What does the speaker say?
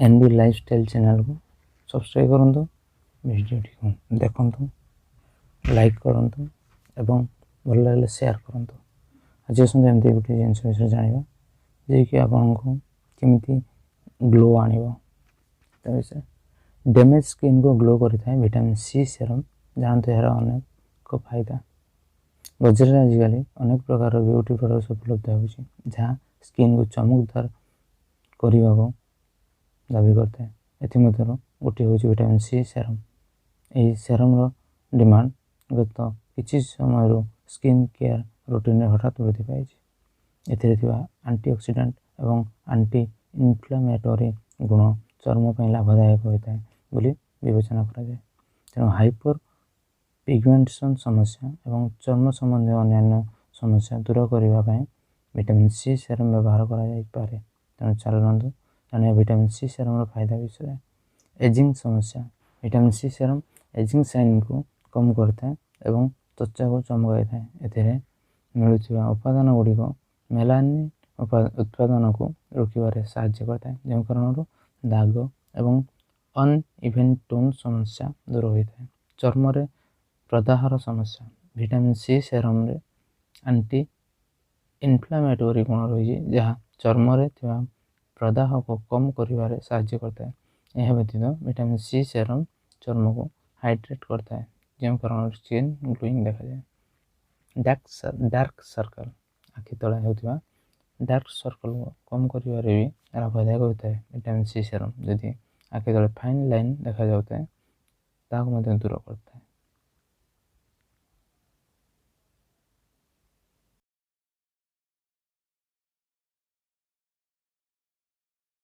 NB lifestyle channel को subscribe करंतु वीडियोटी को देखंतु लाइक करंतु एवं भल लगे शेयर करंतु। आज आसते एमती गोटे जिनस विषय जाना जे कि आपन को केमिति ग्लो आनिबो ता विषय। डैमेज स्किन को ग्लो करिथाय विटामिन सी सेरम जानते यार अनेक फायदा। बजार आजिकल अनेक प्रकार ब्यूटी प्रोडक्ट्स उपलब्ध होउछि जहाँ स्किन को चमकदार करने को दाबी करते हैं। एमध्य गोटे हूँ विटामिन सी सेरम। यही सेरम डिमांड गत किसी समय स्किन केयर रूटीन हठात वृद्धि पाई। एंटीऑक्सीडेंट एवं एंटी इन्फ्लेमेटरी गुण चर्म पर लाभदायक होता है बोली विवेचना करा जाए। तेणु हाइपर पिगमेंटेशन समस्या एवं चर्म संबंधी अन्य समस्या दूर करने विटामिन सी सेरम व्यवहार करा। तेणु चलतु जाना विटामिन सी सेरम फायदा विषय। एजिंग समस्या vitamin C serum ageing sign को कम करता है एवं त्वचा को चमकाई था। ए मिलूवा उपादान गुड़िक मेलानिन उत्पादन को रोकबार साहाय्य करता है जो कारण दाग एवं अनइवेन टोन समस्या दूर होता है। चर्म रे प्रदाहर समस्या विटामिन सी सेरम रे एंटी इन्फ्लेमेटरी गुण रही जहाँ चर्म रे प्रदाह को कम करिवारे साहाय्य करता है। यह व्यतीत विटामिन सी सेरम चर्म को हाइड्रेट करता है जो कारण स्किन ग्लोइंग देखा जाए। डार्क सर्कल आखि तले होता डार्क सर्कल को कम करिवारे भी लाभदायक होता है विटामिन सी सेरम। यदि आखि तले फाइन लाइन देखा जाता है ताको दूर करता है।